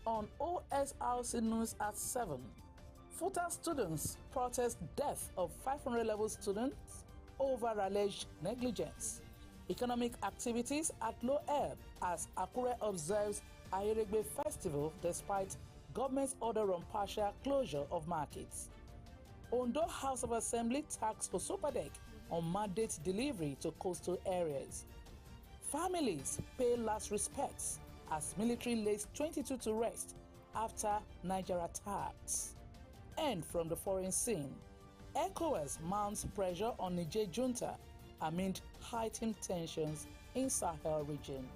On OSRC News at 7, FUTA students protest death of 500 level students over alleged negligence. Economic activities at low ebb as Akure observes Ayeregbe Festival despite government's order on partial closure of markets. Ondo House of Assembly taxed Osopadek on mandate delivery to coastal areas. Families pay last respects as military lays 22 to rest after Niger attacks. And from the foreign scene, ECOWAS mounts pressure on Niger junta amid heightened tensions in Sahel region.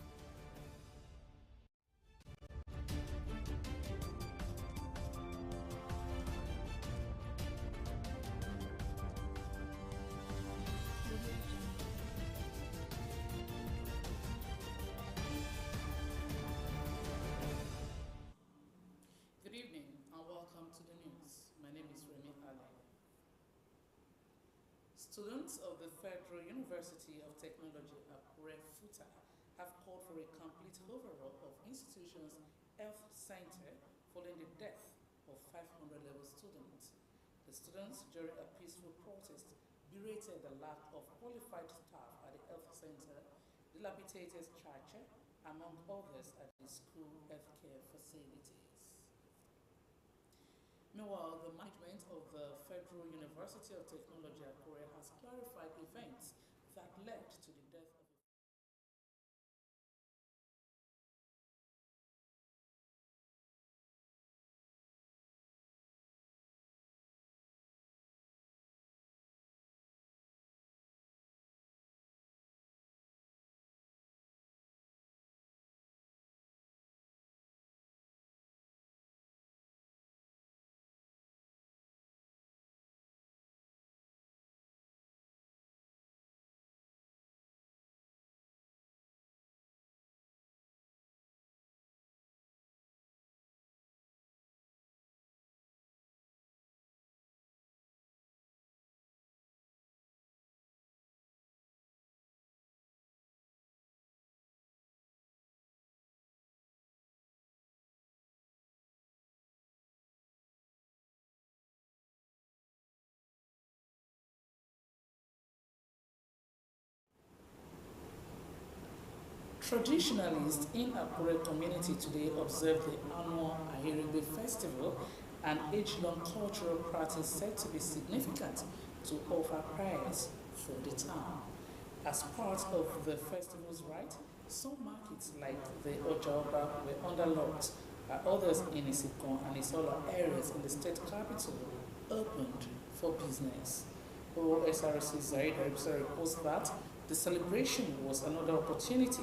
Good evening and welcome to the news. My name is Remy Ali. Students of the Federal University of Technology Akure FUTA have called for a complete overhaul of institution's health center following the death of 500 level students. The students, during a peaceful protest, berated the lack of qualified staff at the health center, dilapidated charger, among others at the school healthcare facilities. Meanwhile, the management of the Federal University of Technology Akure has clarified events that led to the death of Traditionalists in Akure community today observe the annual Ayeregbe Festival, an age-long cultural practice said to be significant to offer prayers for the town. As part of the festival's rite, some markets like the Ojaoba were underlocked, while others in Isikon and Isola areas in the state capital opened for business. Osrc Zaid reports that the celebration was another opportunity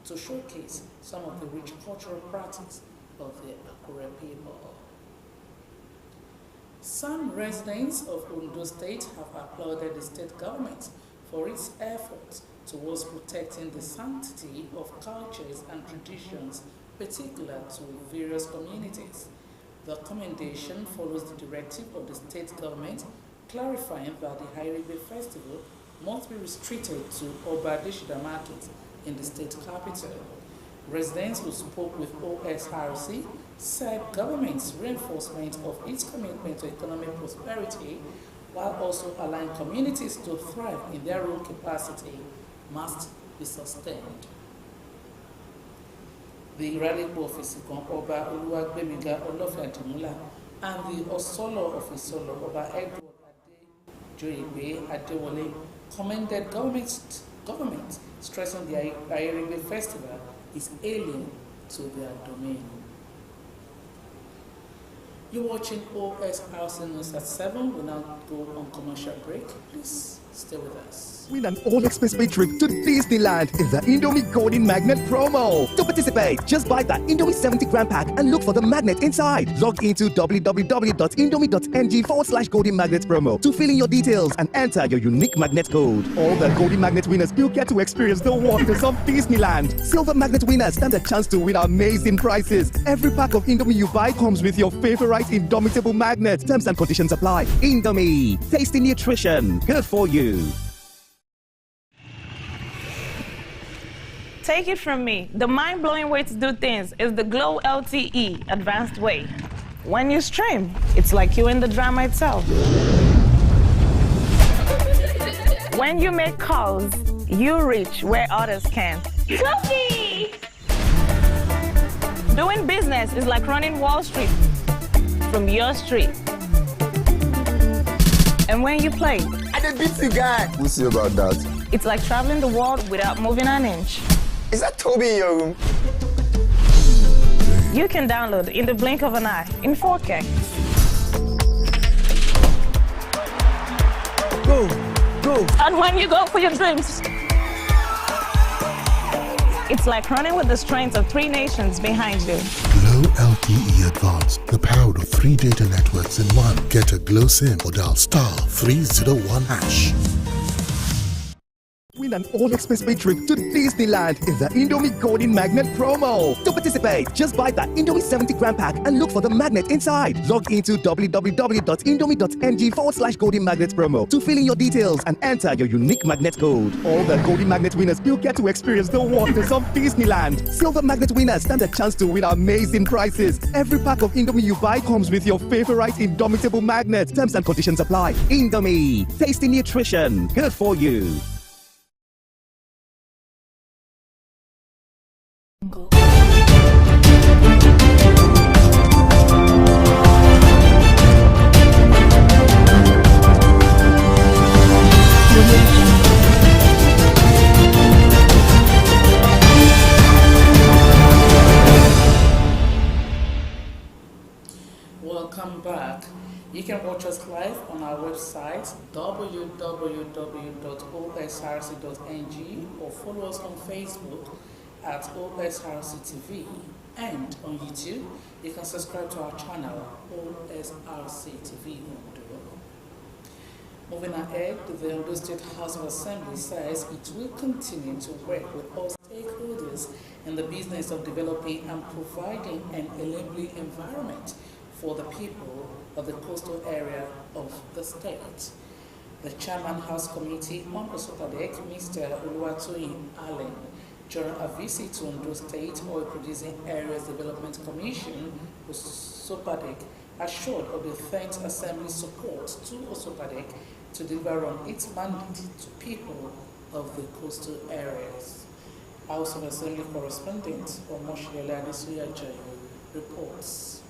to showcase some of the rich cultural practice of the Akure people. Some residents of Ondo State have applauded the state government for its efforts towards protecting the sanctity of cultures and traditions particular to various communities. The commendation follows the directive of the state government clarifying that the Ayeregbe Festival must be restricted to Obadeshida Market in the state capital. Residents who spoke with OSRC said government's reinforcement of its commitment to economic prosperity while also allowing communities to thrive in their own capacity must be sustained. The Iralikpo of Isikon, Oba Oluwagbemiga Olofeadimula, and the Osolo of Isolo, Oba Edward Adejoyegbe Adewole, commended government, stressing the Ayeregbe Festival is alien to their domain. You're watching OSRC News at 7. We'll now go on commercial break. Please stay with us. Win an all-expense-paid trip to Disneyland in the Indomie Golden Magnet promo. To participate, just buy the Indomie 70-gram pack and look for the magnet inside. Log into www.indomie.ng/Golden Magnet promo to fill in your details and enter your unique magnet code. All the Golden Magnet winners will get to experience the wonders of Disneyland. Silver Magnet winners stand a chance to win amazing prizes. Every pack of Indomie you buy comes with your favorite indomitable magnet. Terms and conditions apply. Indomie, tasty nutrition, good for you. Take it from me, the mind-blowing way to do things is the Glow LTE advanced way. When you stream, it's like you're in the drama itself. When you make calls, you reach where others can't. Cookie! Doing business is like running Wall Street from your street. And when you play, I did beat the guy. We'll see about that. it's like traveling the world without moving an inch. Is that Toby in your room? You can download in the blink of an eye in 4K. Go. And when you go for your dreams, it's like running with the strength of 3 nations behind you. Glow LTE Advanced, the power of 3 data networks in one. Get a Glow SIM or dial *301#. Win an all-expense-paid trip to Disneyland in the Indomie Golden Magnet promo. To participate, just buy the Indomie 70-gram pack and look for the magnet inside. Log into www.indomie.ng/Golden Magnet promo to fill in your details and enter your unique magnet code. All the Golden Magnet winners will get to experience the wonders of Disneyland. Silver Magnet winners stand a chance to win amazing prizes. Every pack of Indomie you buy comes with your favorite indomitable magnet. Terms and conditions apply. Indomie, tasty nutrition, good for you. Welcome back. You can watch us live on our website www.osrc.ng or follow us on Facebook at OSRC TV, and on YouTube you can subscribe to our channel OSRC TV. Moving ahead, the Ondo State House of Assembly says it will continue to work with all stakeholders in the business of developing and providing an enabling environment for the people of the coastal area of the state. The Chairman House Committee on Osrc, Mr. Oluwatoyin Allen, during a visit to Ondo State Oil Producing Areas Development Commission, Osrc, assured of the Thanks Assembly support to Osrc to deliver on its mandate to people of the coastal areas. House of Assembly correspondent Omoshile Adesuya reports.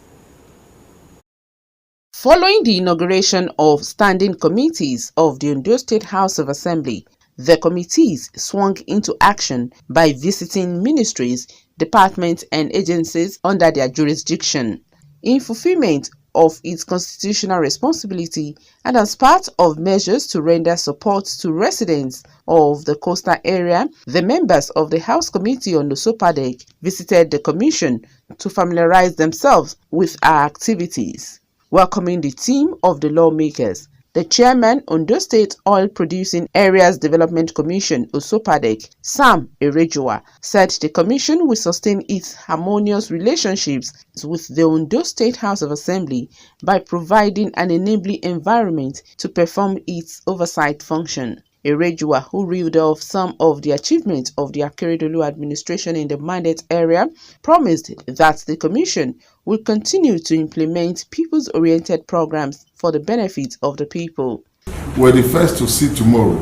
Following the inauguration of standing committees of the Ondo State House of Assembly, the committees swung into action by visiting ministries, departments and agencies under their jurisdiction. In fulfillment of its constitutional responsibility and as part of measures to render support to residents of the coastal area, the members of the House Committee on the Osrc visited the Commission to familiarize themselves with our activities. Welcoming the team of the lawmakers, the chairman Ondo State Oil Producing Areas Development Commission Osrc, Sam Erejua, said the commission will sustain its harmonious relationships with the Ondo State House of Assembly by providing an enabling environment to perform its oversight function. Erejua, who reeled off some of the achievements of the Akeredolu administration in the mandate area, promised that the commission will continue to implement people's-oriented programs for the benefit of the people. We're the first to see tomorrow.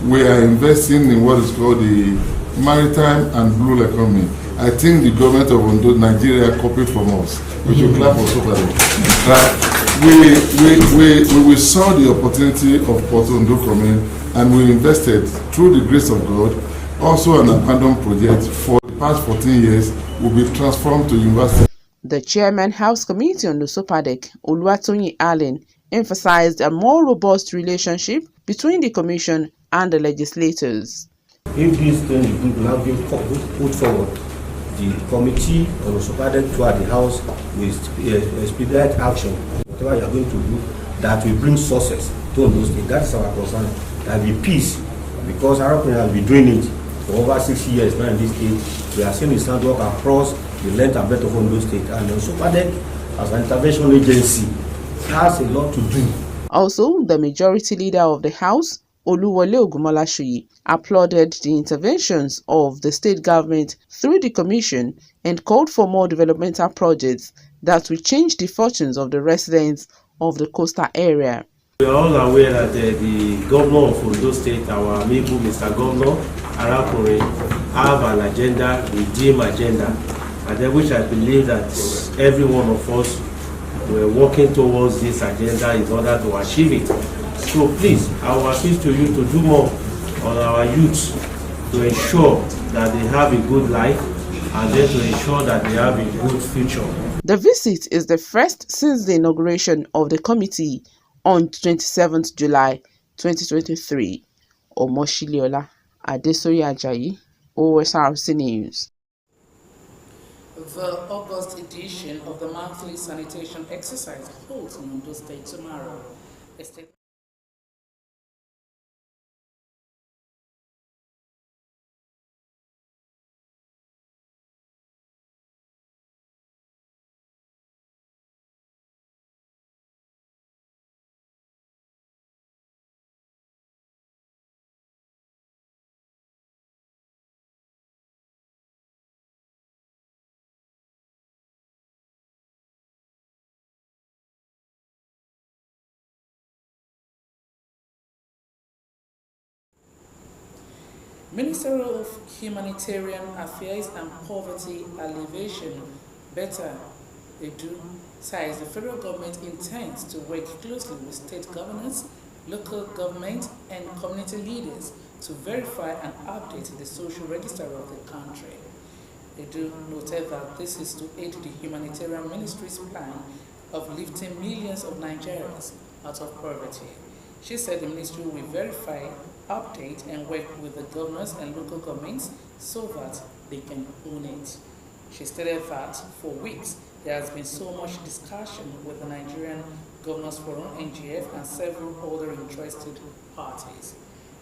We are investing in what is called the maritime and blue economy. I think the government of Ondo, Nigeria, copied from us. We should clap for Osrc. We saw the opportunity of Port Ondo coming, and we invested, through the grace of God, also an abandoned project for the past 14 years will be transformed to university. The Chairman House Committee on the Osrc, Oluwatoyin Allen, emphasized a more robust relationship between the Commission and the legislators. If this thing will now be put forward, the committee on the Osrc throughout the House will expedite action. Whatever you are going to do, that will bring success to Ondo State. That is our concern. There will be peace, because our company has been doing it for over 6 years now in this state. We are seeing the handwork across the length and breadth of Ondo State, and Osrc as an intervention agency has a lot to do. Also, the majority leader of the House, Oluwole Ogunmolashoye, applauded the interventions of the state government through the commission and called for more developmental projects that will change the fortunes of the residents of the coastal area. We are all aware that the governor of Ondo State, our amiable Mr. Governor Arakore, have an agenda, redeem agenda, and then which I believe that every one of us were working towards this agenda in order to achieve it. So please, I will appeal to you to do more on our youth to ensure that they have a good life and then to ensure that they have a good future. The visit is the first since the inauguration of the committee on 27th July 2023. Omoshiliola Adesoye Ajayi, Osrc News. The August edition of the monthly sanitation exercise holds in Ondo State tomorrow. Minister of Humanitarian Affairs and Poverty Alleviation, Better Edu, says the federal government intends to work closely with state governors, local government, and community leaders to verify and update the social register of the country. Edu noted that this is to aid the humanitarian ministry's plan of lifting millions of Nigerians out of poverty. She said the ministry will verify, update, and work with the governors and local governments so that they can own it. She stated that for weeks there has been so much discussion with the Nigerian Governors Forum, NGF, and several other interested parties.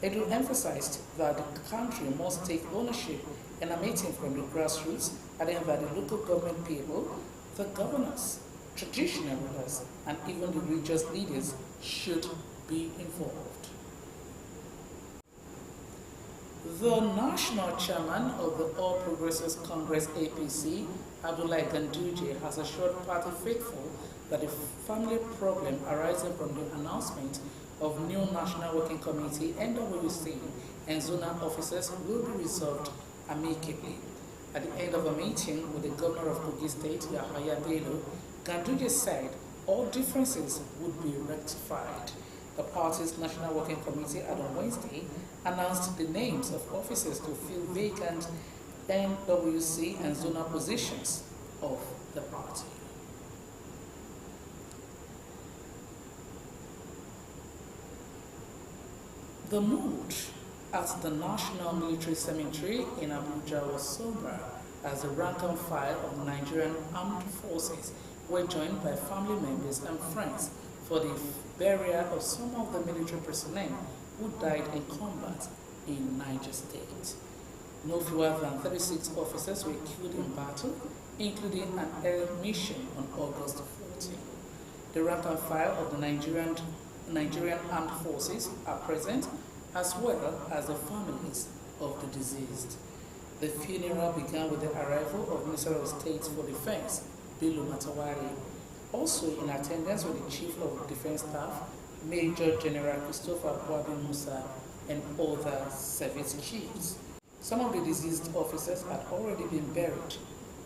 Edu emphasized that the country must take ownership and a meeting from the grassroots, adding that the local government people, the governors, traditional rulers, and even the religious leaders should be involved. The national chairman of the All Progressives Congress APC, Abdullahi Ganduje, has assured party faithful that the family problem arising from the announcement of new National Working Committee, NWC, and zonal officers will be resolved amicably. At the end of a meeting with the governor of Kogi State, Yahaya Bello, Ganduje said all differences would be rectified. The party's National Working Committee on Wednesday announced the names of officers to fill vacant NWC and zonal positions of the party. The mood at the National Military Cemetery in Abuja was somber as the rank and file of the Nigerian Armed Forces were joined by family members and friends for the burial of some of the military personnel who died in combat in Niger State. No fewer than 36 officers were killed in battle, including an air mission on August 14. The rank and file of the Nigerian Armed Forces are present, as well as the families of the deceased. The funeral began with the arrival of Minister of State for Defense, Bello Matawari. Also in attendance were the Chief of Defense Staff, Major General Christopher Boabi Musa, and other service chiefs. Some of the deceased officers had already been buried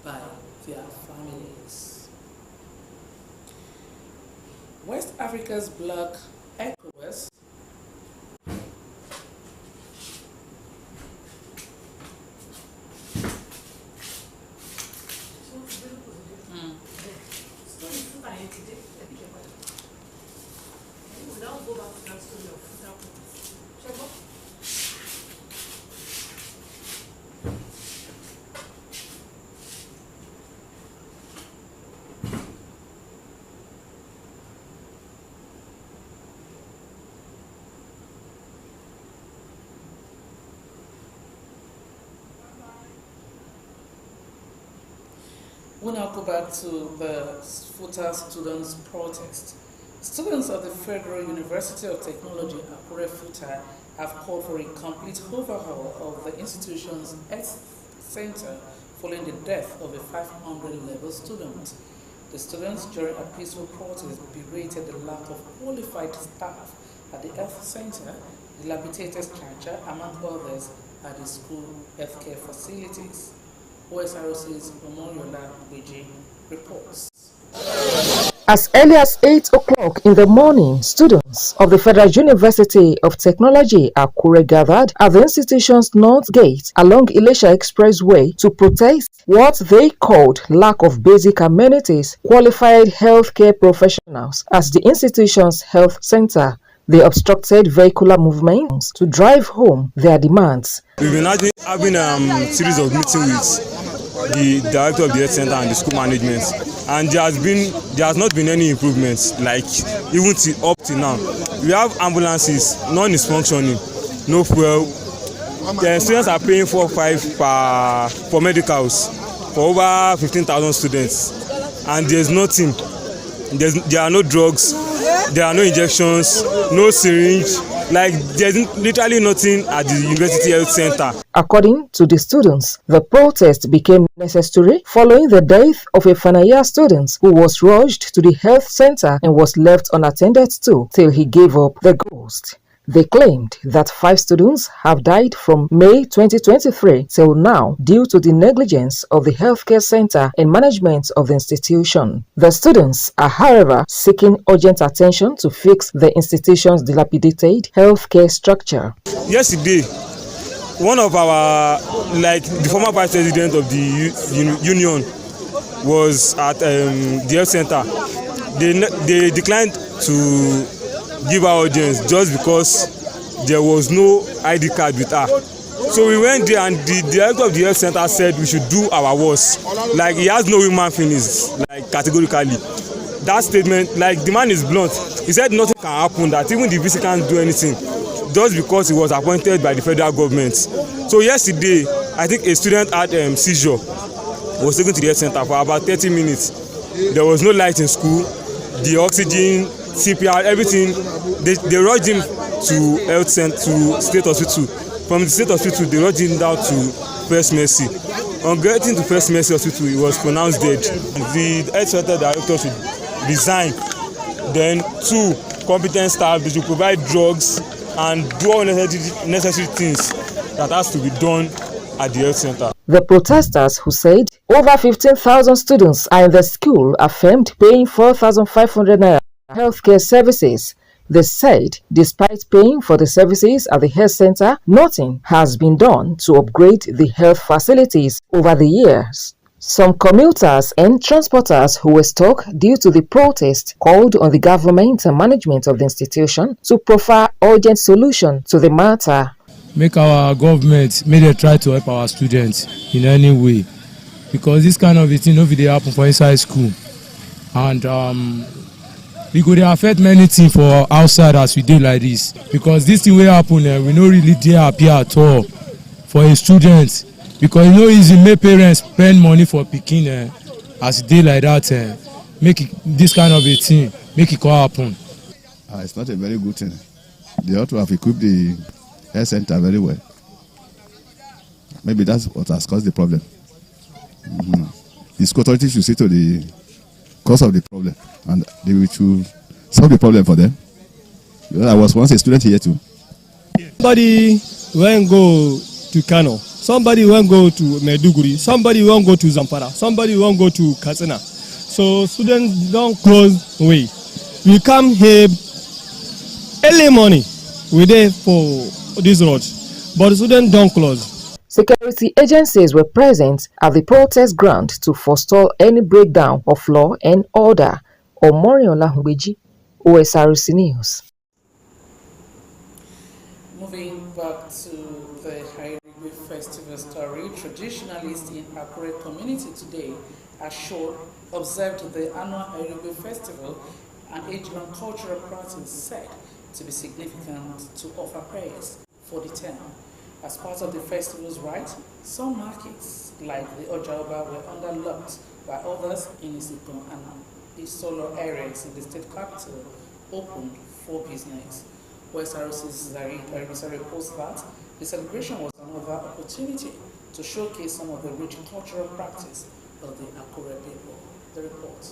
by their families. West Africa's bloc ECOWAS We now go back to the FUTA students' protest. Students of the Federal University of Technology, Akure FUTA, have called for a complete overhaul of the institution's Health Center following the death of a 500-level student. The students, during a peaceful protest, berated the lack of qualified staff at the Health Center, dilapidated structure, among others, at the school healthcare facilities. Osrc's Omoyola Beji reports. As early as 8 o'clock in the morning, students of the Federal University of Technology Akure gathered at the institution's north gate along Ilesha Expressway to protest what they called lack of basic amenities, qualified healthcare professionals as the institution's health center. They obstructed vehicular movements to drive home their demands. We've been having a series of meetings with the director of the health center and the school management, and there has not been any improvements, like even up to now. We have ambulances, none is functioning, no fuel. The students are paying 4-5 for medicals for over 15,000 students, and there's nothing. There are no drugs, there are no injections, no syringe. Like, there's literally nothing at the University Health Center. According to the students, the protest became necessary following the death of a final year student who was rushed to the health center and was left unattended to till he gave up the ghost. They claimed that 5 students have died from May 2023 till now due to the negligence of the healthcare center and management of the institution. The students are, however, seeking urgent attention to fix the institution's dilapidated healthcare structure. Yesterday, one of our, the former vice president of the union was at the health center. They declined to give her audience just because there was no ID card with her. So we went there, and the director of the health center said we should do our worst. Like, he has no human feelings, like, categorically. That statement, like, the man is blunt. He said nothing can happen, that even the VC can't do anything just because he was appointed by the federal government. So yesterday, I think a student had seizure, was taken to the health center for about 30 minutes. There was no light in school, the oxygen, CPR, everything. They rushed him to health center, to state hospital. From the state hospital, they rushed him down to First Mercy. On getting to First Mercy Hospital, he was pronounced dead. The health center director should resign. Then 2 competent staff, they should provide drugs and do all necessary things that has to be done at the health center. The protesters, who said over 15,000 students are in the school, affirmed paying 4,500 naira healthcare services. They said despite paying for the services at the health center, nothing has been done to upgrade the health facilities over the years. Some commuters and transporters who were stuck due to the protest called on the government and management of the institution to provide urgent solution to the matter. Make our government, may they try to help our students in any way, because this kind of thing no dey happen for inside school, and we go dey affect many things for outside as we do like this, because this thing will happen we no really dey happy at all for a student, because e no easy make parents spend money for pikin as e dey like that make this kind of a thing make it happen. It's not a very good thing. They ought to have equipped the health center very well. Maybe that's what has caused the problem. The school authorities should see to the cause of the problem, and they will solve the problem for them. I was once a student here too. Somebody won't go to Kano, somebody won't go to Maiduguri, somebody won't go to Zamfara, somebody won't go to Katsina. So students don't close way. We come here early morning, we there for this road, but students don't close. Security agencies were present at the protest ground to forestall any breakdown of law and order. Omoyola Beji, Osrc News. Moving back to the Hairigwe Festival story, traditionalists in Akure community today observed the annual Hairigwe Festival, an age-long cultural practice said to be significant to offer prayers for the town. As part of the festival's rite, some markets, like the Ojaoba, were underlocked, while others in Isipon and the Solo areas in the state capital opened for business. Osrc's Zaire reports that the celebration was another opportunity to showcase some of the rich cultural practice of the Akure people. The report.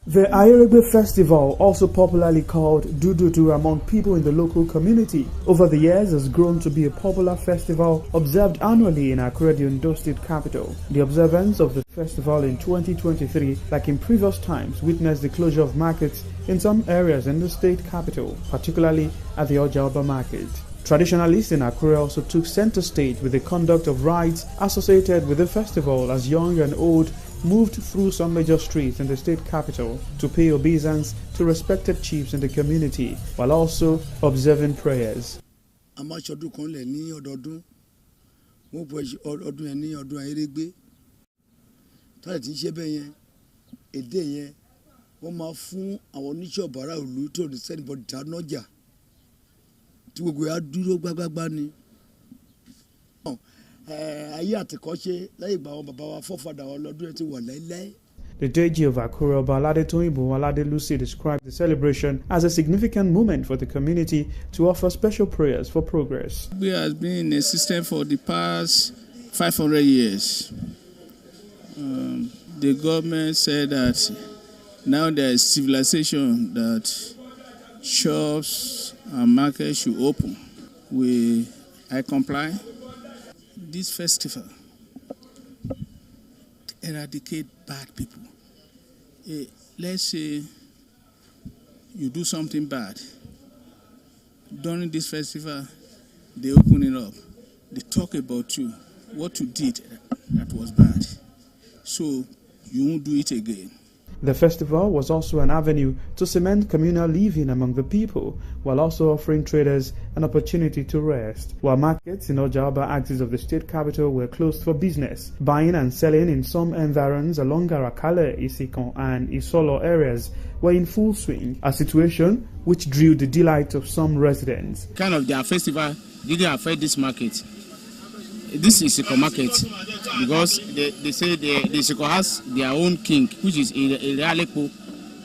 The Ayerigbe Festival, also popularly called Dududu among people in the local community, over the years has grown to be a popular festival observed annually in Akure, the Ondo State capital. The observance of the festival in 2023, like in previous times, witnessed the closure of markets in some areas in the state capital, particularly at the Ojaoba market. Traditionalists in Akure also took center stage with the conduct of rites associated with the festival, as young and old moved through some major streets in the state capital to pay obeisance to respected chiefs in the community, while also observing prayers. The Deji of Akure, Balade Toimbo Alade Lucy, described the celebration as a significant moment for the community to offer special prayers for progress. We have been in existence for the past 500 years. The government said that now there is civilization, that shops and markets should open. I comply. This festival to eradicate bad people. Let's say you do something bad. During this festival, they open it up. They talk about you, what you did that was bad. So you won't do it again. The festival was also an avenue to cement communal living among the people, while also offering traders an opportunity to rest. While markets in Ojaoba axis of the state capital were closed for business, buying and selling in some environs along Arakale, Isikon and Isolo areas were in full swing, a situation which drew the delight of some residents. Kind of their festival didn't affect this market. This is Isiko market because they say the Isiko has their own king, which is Alepo.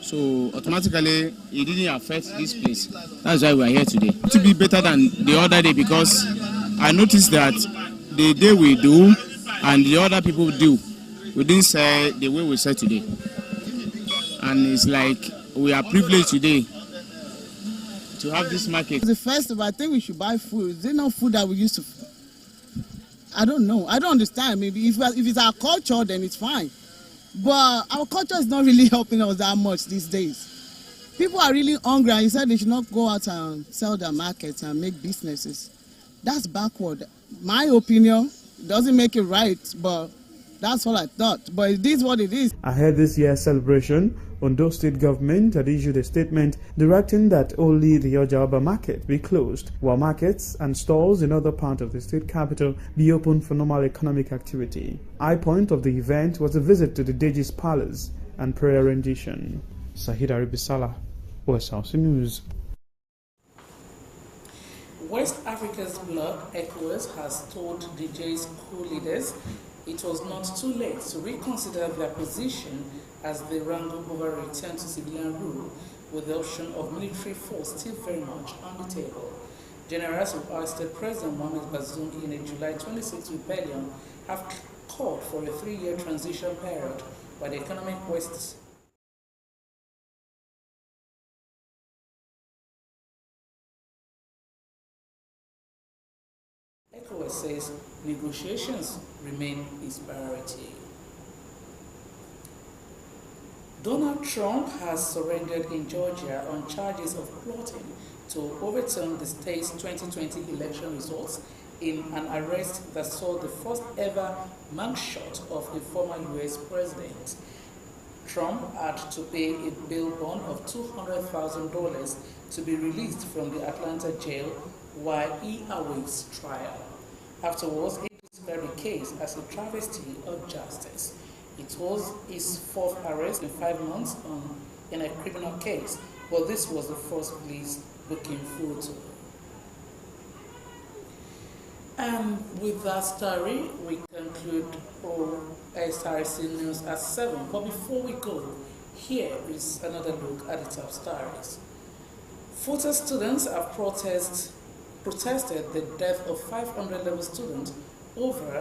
So automatically it didn't affect this place. That's why we are here today. To be better than the other day, because I noticed that the day we do and the other people do, we didn't say the way we said today. And it's like we are privileged today to have this market. The festival, I think we should buy food. Is it not food that we used to? I don't know. I don't understand. Maybe if it's our culture, then it's fine. But our culture is not really helping us that much these days. People are really hungry, and you said they should not go out and sell their markets and make businesses. That's backward. My opinion, doesn't make it right, but that's what I thought. But it is what it is. Ahead this year's celebration, Ondo State government had issued a statement directing that only the Ojaoba market be closed, while markets and stalls in other parts of the state capital be open for normal economic activity. High point of the event was a visit to the Deji's Palace and prayer rendition. Sahid Aribisala, Osrc News. West Africa's bloc, ECOWAS, has told DJ's coup leaders it was not too late to reconsider their position as they wrangle over a return to civilian rule, with the option of military force still very much on the table. Generals who ousted President Mohamed Bazoum in a July 26 rebellion have called for a 3-year transition period, while the economic West ECOWAS says negotiations remain its priority. Donald Trump has surrendered in Georgia on charges of plotting to overturn the state's 2020 election results in an arrest that saw the first ever mugshot of a former U.S. president. Trump had to pay a bail bond of $200,000 to be released from the Atlanta jail while he awaits trial. Afterwards, he described the case as a travesty of justice. It was his fourth arrest in 5 months in a criminal case, but this was the first police booking photo. And with that story, we conclude Osrc News at 7. But before we go, here is another look at the top stories. Futa students have protested the death of 500 level students over